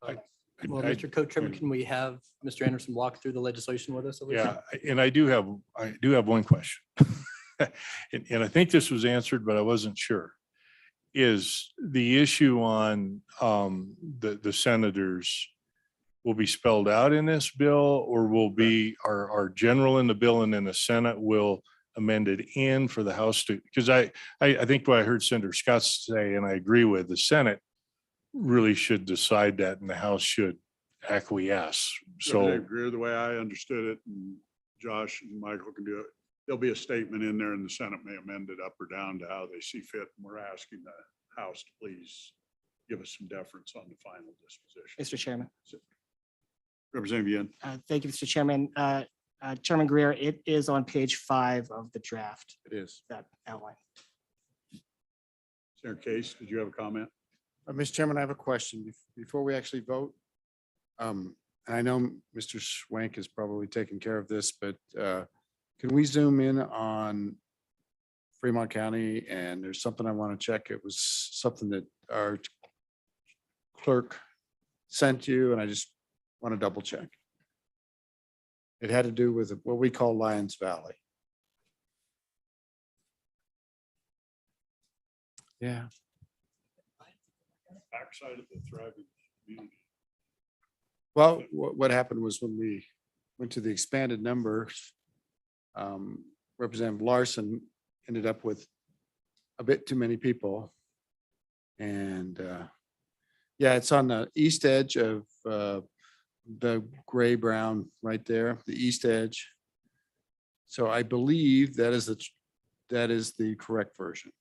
Well, Mr. Co-Chairman, can we have Mr. Anderson walk through the legislation with us? at least? Yeah, and I do have one question. And I think this was answered, but I wasn't sure. Is the issue on the senators will be spelled out in this bill, or will be our general in the bill and then the Senate will amend it in for the House to, because I think what I heard Senator Scott say, and I agree with, the Senate really should decide that and the House should acquiesce. So Representative Greer, the way I understood it, and Josh and Michael can do it, there'll be a statement in there and the Senate may amend it up or down to how they see fit. And we're asking the House to please give us some deference on the final disposition. Mr. Chairman. Representative Yen. Thank you, Mr. Chairman. Chairman Greer, it is on page 5 of the draft, It is. that outline. Senator Case, did you have a comment? Mr. Chairman, I have a question before we actually vote. And I know Mr. Schwank is probably taking care of this, but can we zoom in on Fremont County? And there's something I want to check. It was something that our clerk sent you, and I just want to double check. It had to do with what we call Lions Valley. Yeah. Backside of the thriving community. Well, what happened was when we went to the expanded numbers, Representative Larson ended up with a bit too many people. And yeah, it's on the east edge of the gray brown right there, the east edge. So I believe that is the correct version.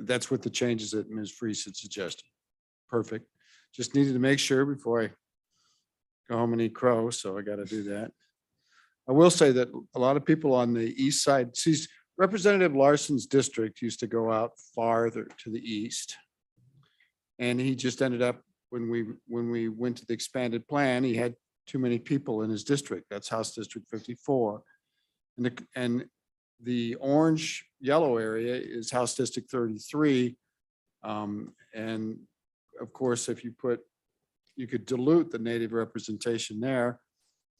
That's what the changes that Ms. Freese had suggested. Perfect. Just needed to make sure before I go home and eat crow, so I got to do that. I will say that a lot of people on the east side, sees Representative Larson's district used to go out farther to the east. And he just ended up, when we went to the expanded plan, he had too many people in his district. That's House District 54. And the orange yellow area is House District 33. And of course, if you could dilute the native representation there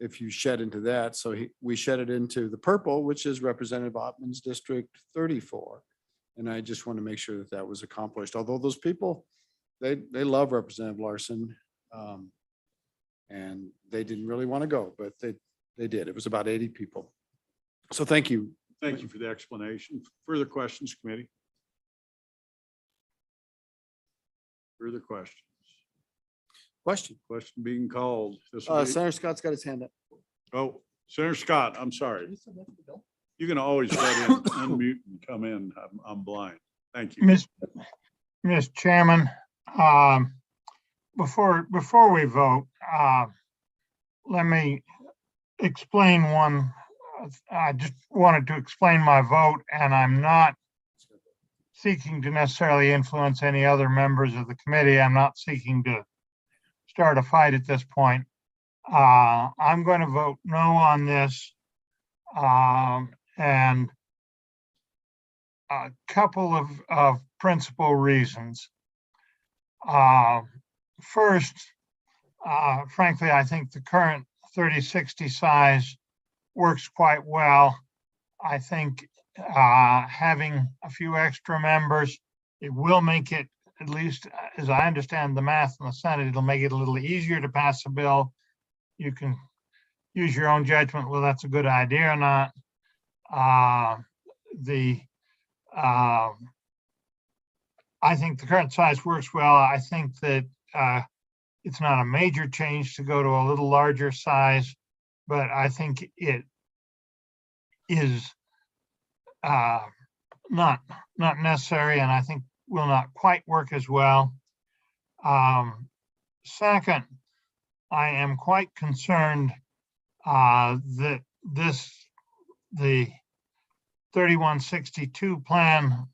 if you shed into that. So we shed it into the purple, which is Representative Ottman's District 34. And I just want to make sure that that was accomplished. Although those people, they love Representative Larson. And they didn't really want to go, but they did. It was about 80 people. So thank you. Thank you for the explanation. Further questions, committee? Further questions? Question being called. This will be- Senator Scott's got his hand up. Oh, Senator Scott, I'm sorry. You can always let in, unmute and come in. I'm blind. Thank you. Mr. Chairman, before we vote, let me explain one. I just wanted to explain my vote, and I'm not seeking to necessarily influence any other members of the committee. I'm not seeking to start a fight at this point. I'm going to vote no on this. And a couple of principal reasons. First, frankly, I think the current 3060 size works quite well. I think having a few extra members, it will make it, at least as I understand the math in the Senate, it'll make it a little easier to pass a bill. You can use your own judgment whether that's a good idea or not. The I think the current size works well. I think that it's not a major change to go to a little larger size, but I think it is not necessary, and I think will not quite work as well. Second, I am quite concerned that the 3162 plan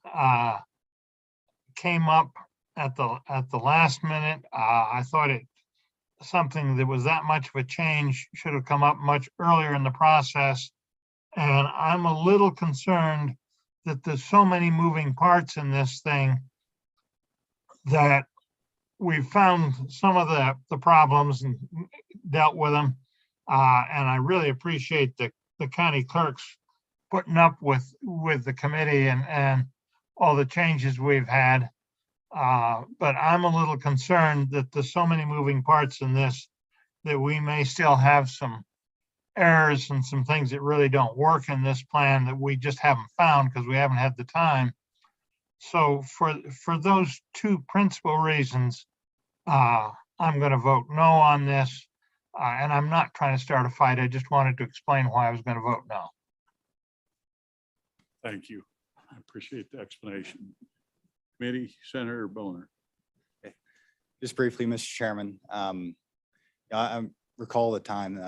came up at the last minute. I thought something that was that much of a change should have come up much earlier in the process. And I'm a little concerned that there's so many moving parts in this thing that we've found some of the problems and dealt with them. And I really appreciate the county clerks putting up with the committee and all the changes we've had. But I'm a little concerned that there's so many moving parts in this that we may still have some errors and some things that really don't work in this plan that we just haven't found because we haven't had the time. So for those two principal reasons, I'm going to vote no on this. And I'm not trying to start a fight. I just wanted to explain why I was going to vote no. Thank you. I appreciate the explanation. Committee, Senator Boner. Just briefly, Mr. Chairman, I recall the time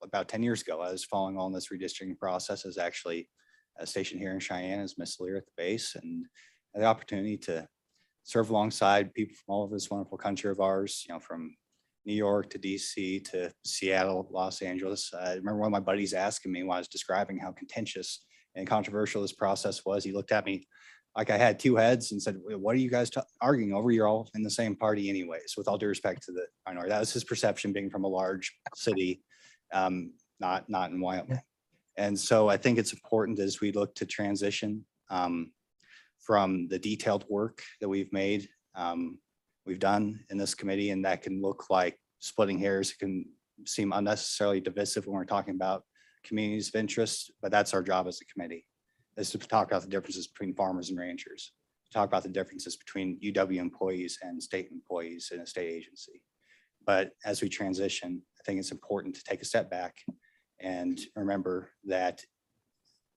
about 10 years ago, I was following on this redistricting process. As actually stationed here in Cheyenne as Miss Lear at the base, and had the opportunity to serve alongside people from all over this wonderful country of ours, from New York to DC to Seattle, Los Angeles. I remember one of my buddies asking me while I was describing how contentious and controversial this process was. He looked at me like I had two heads and said, "What are you guys arguing over? You're all in the same party anyways," with all due respect to the minority. That was his perception, being from a large city, not in Wyoming. And so I think it's important as we look to transition from the detailed work that we've done in this committee, and that can look like splitting hairs. It can seem unnecessarily divisive when we're talking about communities of interest, but that's our job as a committee, is to talk about the differences between farmers and ranchers, talk about the differences between UW employees and state employees in a state agency. But as we transition, I think it's important to take a step back and remember that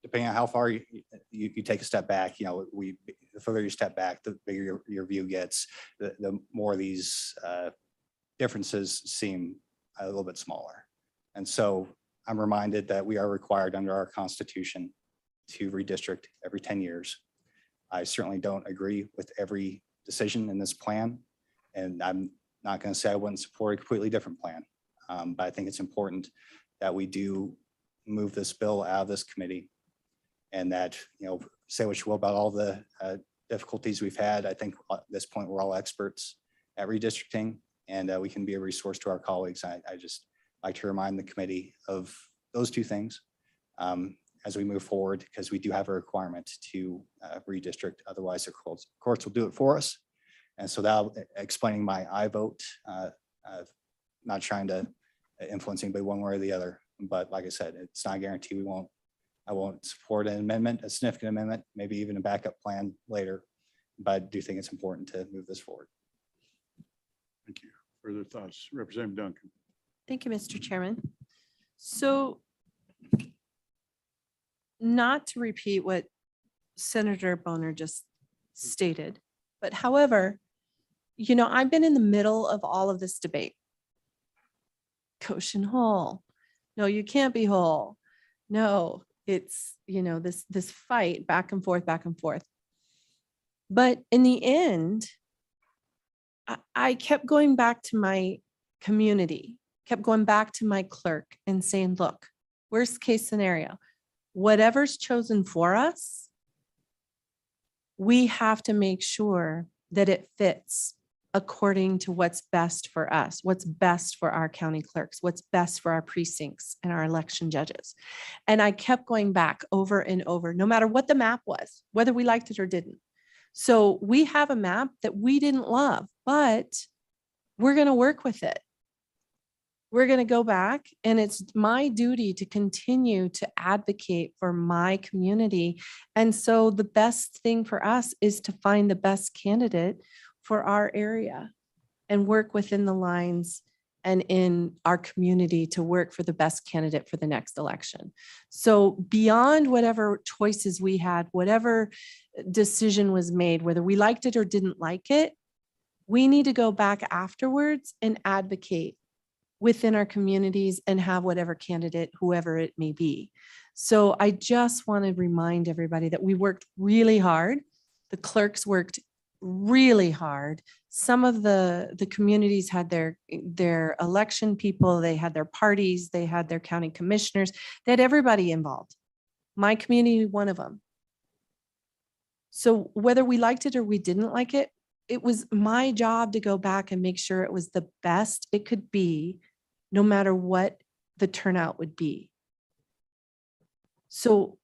depending on how far you take a step back, the further you step back, the bigger your view gets, the more these differences seem a little bit smaller. And so I'm reminded that we are required under our Constitution to redistrict every 10 years. I certainly don't agree with every decision in this plan, and I'm not going to say I wouldn't support a completely different plan. But I think it's important that we do move this bill out of this committee, and that, say what you will about all the difficulties we've had. I think at this point, we're all experts at redistricting, and we can be a resource to our colleagues. I just like to remind the committee of those two things as we move forward, because we do have a requirement to redistrict. Otherwise, the courts will do it for us. And so that explaining my I vote, not trying to influence anybody one way or the other. But like I said, it's not a guarantee I won't support an amendment, a significant amendment, maybe even a backup plan later. But I do think it's important to move this forward. Thank you. Further thoughts? Representative Duncan. Thank you, Mr. Chairman. So not to repeat what Senator Boner just stated, but however, I've been in the middle of all of this debate. Goshen whole. No, you can't be whole. No, it's, this fight back and forth, back and forth. But in the end, I kept going back to my community, kept going back to my clerk and saying, look, worst case scenario, whatever's chosen for us, we have to make sure that it fits according to what's best for us, what's best for our county clerks, what's best for our precincts and our election judges. And I kept going back over and over, no matter what the map was, whether we liked it or didn't. So we have a map that we didn't love, but we're going to work with it. we're going to go back, and it's my duty to continue to advocate for my community. And so the best thing for us is to find the best candidate for our area and work within the lines and in our community to work for the best candidate for the next election. So beyond whatever choices we had, whatever decision was made, whether we liked it or didn't like it, we need to go back afterwards and advocate within our communities and have whatever candidate, whoever it may be. So I just want to remind everybody that we worked really hard. The clerks worked really hard. Some of the communities had their election people, they had their parties, they had their county commissioners, they had everybody involved. My community, one of them. So whether we liked it or we didn't like it, it was my job to go back and make sure it was the best it could be, no matter what the turnout would be. So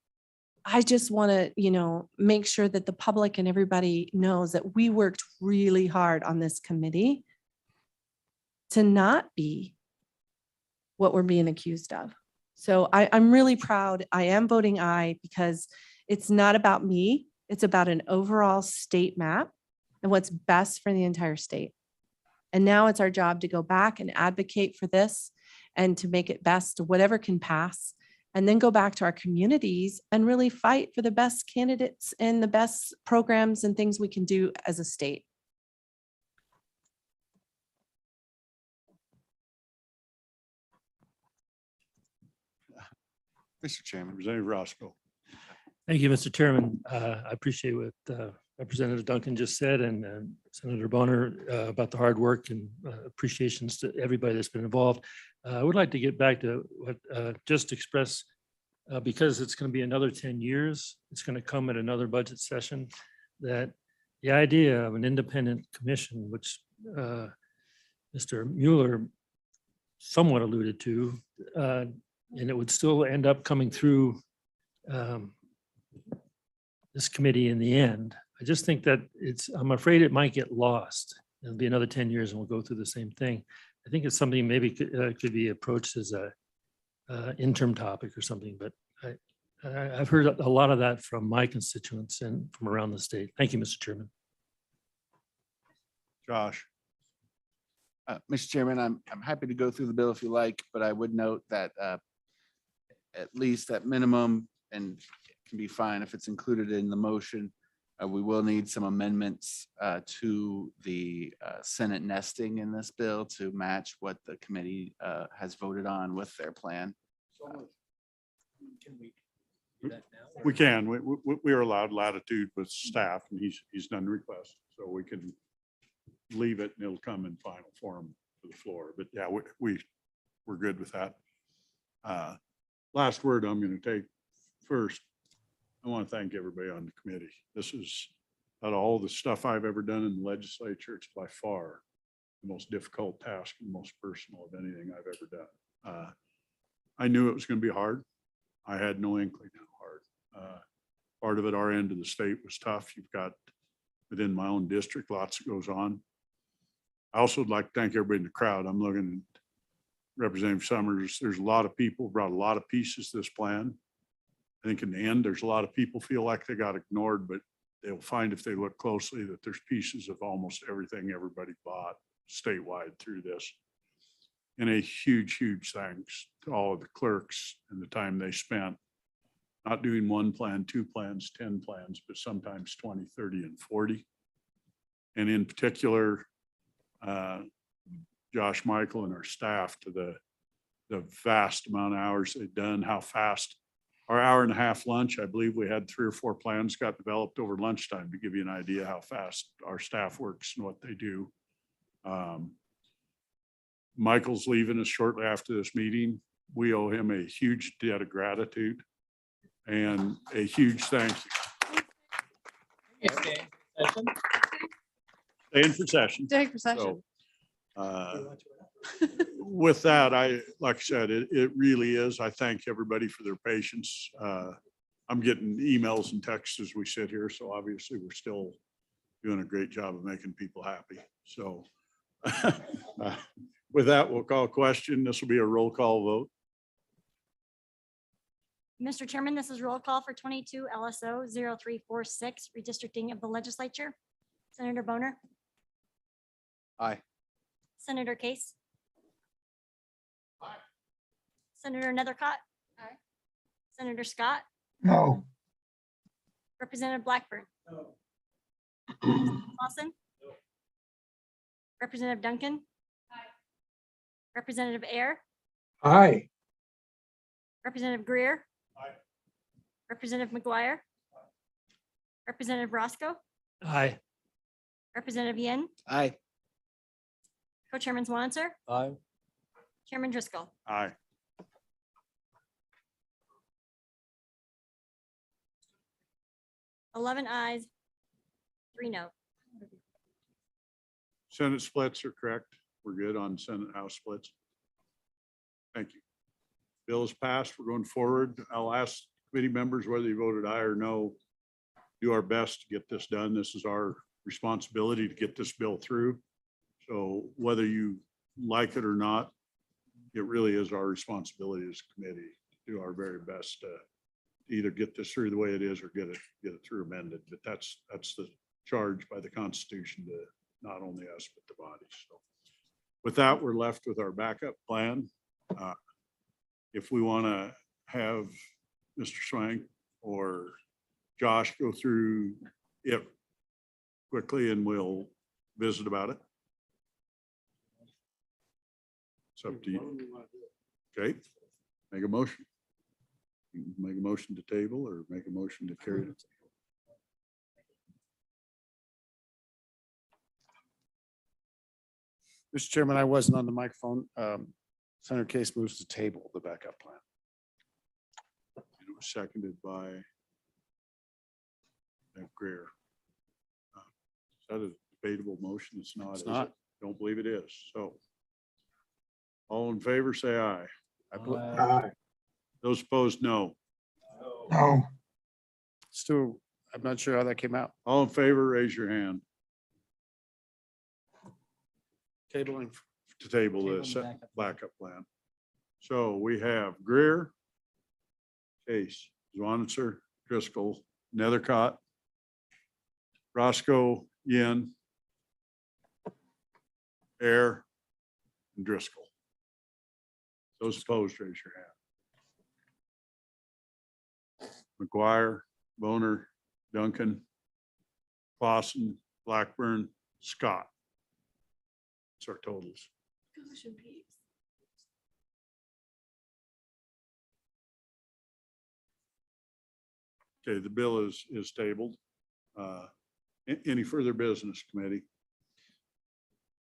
I just want to, make sure that the public and everybody knows that we worked really hard on this committee to not be what we're being accused of. So I'm really proud. I am voting aye because it's not about me. It's about an overall state map and what's best for the entire state. And now it's our job to go back and advocate for this and to make it best, whatever can pass, and then go back to our communities and really fight for the best candidates and the best programs and things we can do as a state. Mr. Chairman. Representative Roscoe. Thank you, Mr. Chairman. I appreciate what Representative Duncan just said and Senator Bonner about the hard work and appreciations to everybody that's been involved. I would like to get back to what just express, because it's going to be another 10 years, it's going to come at another budget session, that the idea of an independent commission, which Mr. Mueller somewhat alluded to, and it would still end up coming through this committee in the end. I just think that I'm afraid it might get lost. It'll be another 10 years and we'll go through the same thing. I think it's something maybe could be approached as a interim topic or something, but I've heard a lot of that from my constituents and from around the state. Thank you, Mr. Chairman. Josh. Mr. Chairman, I'm happy to go through the bill if you like, but I would note that at least at minimum, and it can be fine if it's included in the motion, we will need some amendments to the Senate nesting in this bill to match what the committee has voted on with their plan. Can we do that now? We can. We are allowed latitude with staff, and he's done requests, so we can leave it and it'll come in final form to the floor. But yeah, we're good with that. Last word I'm going to take first. I want to thank everybody on the committee. This is, out of all the stuff I've ever done in the legislature, it's by far the most difficult task and most personal of anything I've ever done. I knew it was going to be hard. I had no inkling how hard. Part of it, our end of the state was tough. You've got within my own district, lots that goes on. I also would like to thank everybody in the crowd. I'm looking at Representative Summers. There's a lot of people brought a lot of pieces to this plan. I think in the end, there's a lot of people feel like they got ignored, but they'll find if they look closely that there's pieces of almost everything everybody bought statewide through this. And a huge, huge thanks to all of the clerks and the time they spent not doing one plan, 2 plans, 10 plans, but sometimes 20, 30, and 40. And in particular, Josh, Michael, and our staff to the vast amount of hours they've done, how fast. Our hour-and-a-half lunch, I believe we had 3 or 4 plans got developed over lunchtime to give you an idea how fast our staff works and what they do. Michael's leaving us shortly after this meeting. We owe him a huge debt of gratitude and a huge thank you. Staying for session. Staying for session. So, with that, like I said, it really is. I thank everybody for their patience. I'm getting emails and texts as we sit here, so obviously we're still doing a great job of making people happy. So With that, we'll call a question. This will be a roll call vote. Mr. Chairman, this is roll call for 22 LSO 0346, redistricting of the legislature. Senator Boner, Aye. Senator Case. Senator Nethercott. Senator Scott, No. Representative Blackburn. Lawson. Representative Duncan. Representative Air, Aye. Representative Greer. Representative McGuire. Representative Roscoe, Aye. Representative Yen, Aye. Co-Chairman Swanser, Aye. Chairman Driscoll. Aye. Eleven ayes, 3 no. Senate splits are correct. We're good on Senate House splits. Thank you. Bill is passed. We're going forward. I'll ask committee members whether you voted aye or no. Do our best to get this done. This is our responsibility to get this bill through. So whether you like it or not, it really is our responsibility as a committee to do our very best to either get this through the way it is or get it through amended. But that's the charge by the Constitution to not only us, but the body. So with that, we're left with our backup plan. If we want to have Mr. Swank or Josh go through it quickly and we'll visit about it. It's up to you. Okay, make a motion. You can make a motion to table or make a motion to carry it. Mr. Chairman, I wasn't on the microphone. Senator Case moves to table the backup plan. It was seconded by Greer. Is that a debatable motion? It's not. It's is not. it? Don't believe it is. So all in favor, say aye. Aye. Those opposed, no. No. Stu, I'm not sure how that came out. All in favor, raise your hand Tabling. to table Table this the backup plan. backup plan. So we have Greer, Case, Zwanitzer, Driscoll, Nethercott, Roscoe, Yen, Air, and Driscoll. Those opposed, raise your hand. McGuire, Boner, Duncan, Clausen, Blackburn, Scott. That's our totals. Okay, the bill is tabled. Any further business, committee?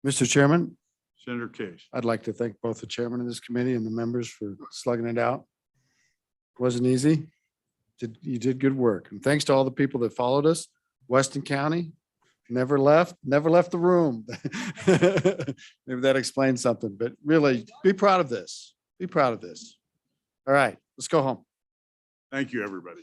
Mr. Chairman, Senator Case. I'd like to thank both the chairman of this committee and the members for slugging it out. Wasn't easy. You did good work. And thanks to all the people that followed us. Weston County, never left the room. Maybe that explains something, but really be proud of this. Be proud of this. All right, let's go home. Thank you, everybody.